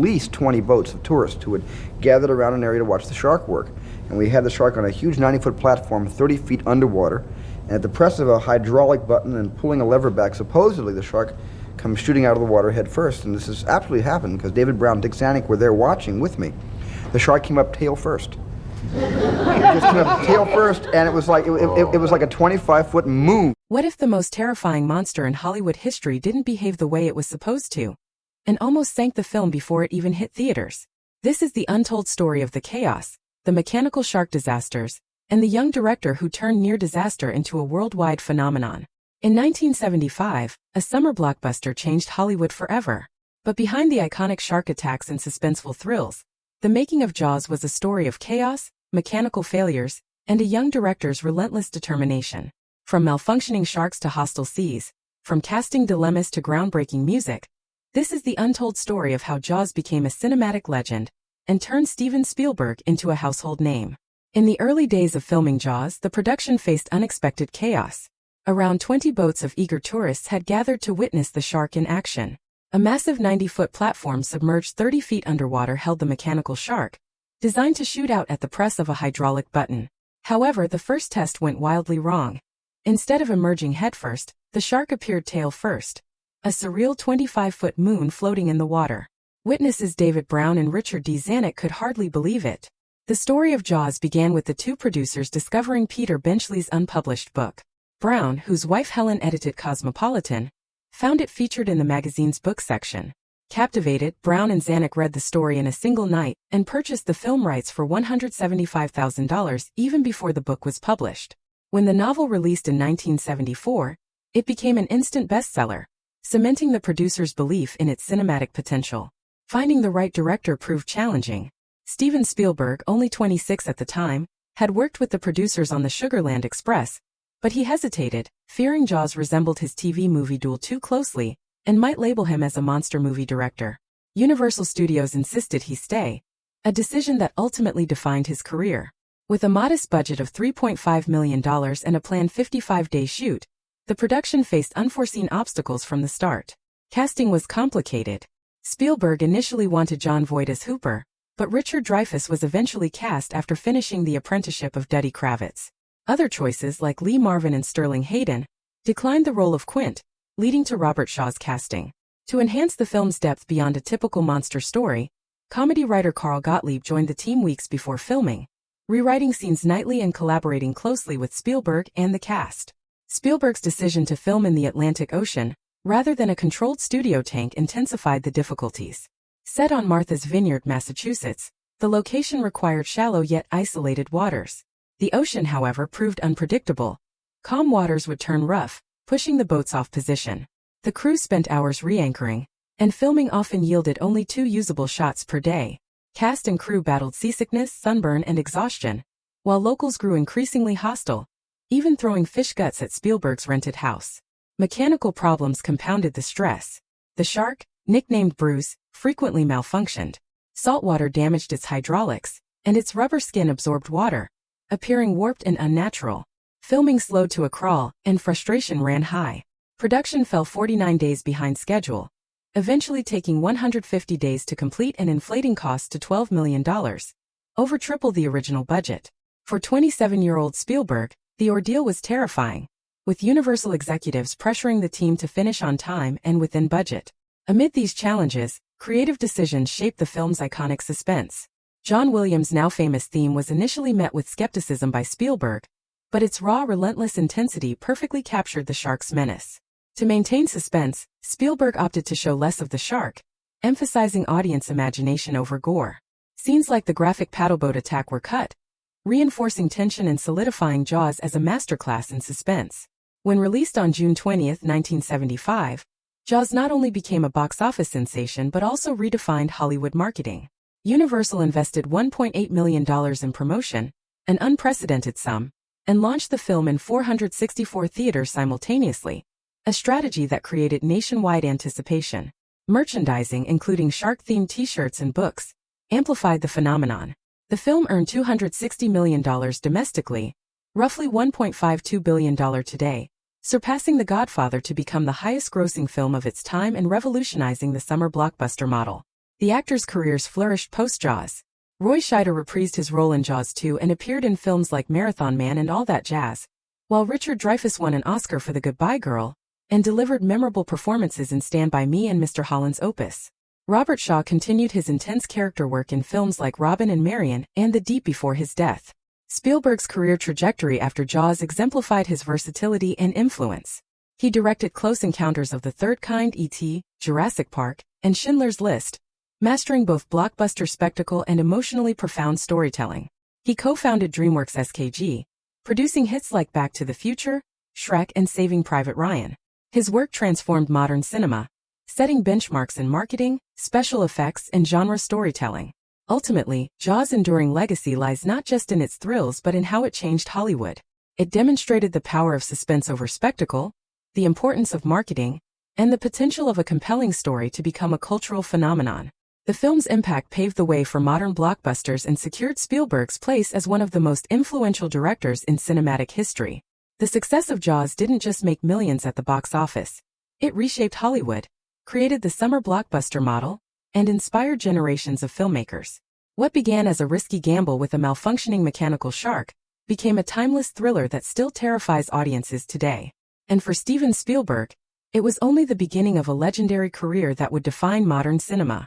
least 20 boats of tourists who had gathered around an area to watch the shark work. And we had the shark on a huge 90-foot platform 30 feet underwater, and at the press of a hydraulic button and pulling a lever back, supposedly the shark comes shooting out of the water head first. And this has absolutely happened because David Brown and Dick Zanuck were there watching with me. The shark came up tail first. It just came up tail first, and it was like it was like a 25-foot moon. What if the most terrifying monster in Hollywood history didn't behave the way it was supposed to, and almost sank the film before it even hit theaters? This is the untold story of the chaos, the mechanical shark disasters, and the young director who turned near disaster into a worldwide phenomenon. In 1975, a summer blockbuster changed Hollywood forever. But behind the iconic shark attacks and suspenseful thrills, the making of Jaws was a story of chaos, mechanical failures, and a young director's relentless determination. From malfunctioning sharks to hostile seas, from casting dilemmas to groundbreaking music, this is the untold story of how Jaws became a cinematic legend and turned Steven Spielberg into a household name. In the early days of filming Jaws, the production faced unexpected chaos. Around 20 boats of eager tourists had gathered to witness the shark in action. A massive 90-foot platform submerged 30 feet underwater held the mechanical shark, designed to shoot out at the press of a hydraulic button. However, the first test went wildly wrong. Instead of emerging headfirst, the shark appeared tail first, a surreal 25-foot moon floating in the water. Witnesses David Brown and Richard D. Zanuck could hardly believe it. The story of Jaws began with the two producers discovering Peter Benchley's unpublished book. Brown, whose wife Helen edited Cosmopolitan, found it featured in the magazine's book section. Captivated, Brown and Zanuck read the story in a single night and purchased the film rights for $175,000 even before the book was published. When the novel released in 1974, it became an instant bestseller, cementing the producer's belief in its cinematic potential. Finding the right director proved challenging. Steven Spielberg, only 26 at the time, had worked with the producers on the Sugarland Express, but he hesitated, fearing Jaws resembled his TV movie Duel too closely and might label him as a monster movie director. Universal Studios insisted he stay, a decision that ultimately defined his career. With a modest budget of $3.5 million and a planned 55-day shoot, the production faced unforeseen obstacles from the start. Casting was complicated. Spielberg initially wanted Jon Voight as Hooper, but Richard Dreyfuss was eventually cast after finishing The Apprenticeship of Duddy Kravitz. Other choices like Lee Marvin and Sterling Hayden declined the role of Quint, leading to Robert Shaw's casting. To enhance the film's depth beyond a typical monster story, comedy writer Carl Gottlieb joined the team weeks before filming, rewriting scenes nightly and collaborating closely with Spielberg and the cast. Spielberg's decision to film in the Atlantic Ocean, rather than a controlled studio tank, intensified the difficulties. Set on Martha's Vineyard, Massachusetts, the location required shallow yet isolated waters. The ocean, however, proved unpredictable. Calm waters would turn rough, pushing the boats off position. The crew spent hours re-anchoring, and filming often yielded only 2 usable shots per day. Cast and crew battled seasickness, sunburn, and exhaustion, while locals grew increasingly hostile, even throwing fish guts at Spielberg's rented house. Mechanical problems compounded the stress. The shark, nicknamed Bruce, frequently malfunctioned. Saltwater damaged its hydraulics, and its rubber skin absorbed water, appearing warped and unnatural. Filming slowed to a crawl, and frustration ran high. Production fell 49 days behind schedule, eventually taking 150 days to complete and inflating costs to $12 million, over triple the original budget. For 27-year-old Spielberg, the ordeal was terrifying, with Universal executives pressuring the team to finish on time and within budget. Amid these challenges, creative decisions shaped the film's iconic suspense. John Williams' now famous theme was initially met with skepticism by Spielberg, but its raw, relentless intensity perfectly captured the shark's menace. To maintain suspense, Spielberg opted to show less of the shark, emphasizing audience imagination over gore. Scenes like the graphic paddleboat attack were cut, reinforcing tension and solidifying Jaws as a masterclass in suspense. When released on June 20, 1975, Jaws not only became a box office sensation but also redefined Hollywood marketing. Universal invested $1.8 million in promotion, an unprecedented sum, and launched the film in 464 theaters simultaneously, a strategy that created nationwide anticipation. Merchandising, including shark-themed t-shirts and books, amplified the phenomenon. The film earned $260 million domestically, roughly $1.52 billion today, surpassing The Godfather to become the highest-grossing film of its time and revolutionizing the summer blockbuster model. The actor's careers flourished post-Jaws. Roy Scheider reprised his role in Jaws 2 and appeared in films like Marathon Man and All That Jazz, while Richard Dreyfuss won an Oscar for The Goodbye Girl and delivered memorable performances in Stand By Me and Mr. Holland's Opus. Robert Shaw continued his intense character work in films like Robin and Marion and The Deep before his death. Spielberg's career trajectory after Jaws exemplified his versatility and influence. He directed Close Encounters of the Third Kind, E.T., Jurassic Park, and Schindler's List, mastering both blockbuster spectacle and emotionally profound storytelling. He co-founded DreamWorks SKG, producing hits like Back to the Future, Shrek, and Saving Private Ryan. His work transformed modern cinema, setting benchmarks in marketing, special effects, and genre storytelling. Ultimately, Jaws' enduring legacy lies not just in its thrills but in how it changed Hollywood. It demonstrated the power of suspense over spectacle, the importance of marketing, and the potential of a compelling story to become a cultural phenomenon. The film's impact paved the way for modern blockbusters and secured Spielberg's place as one of the most influential directors in cinematic history. The success of Jaws didn't just make millions at the box office. It reshaped Hollywood, created the summer blockbuster model, and inspired generations of filmmakers. What began as a risky gamble with a malfunctioning mechanical shark became a timeless thriller that still terrifies audiences today. And for Steven Spielberg, it was only the beginning of a legendary career that would define modern cinema.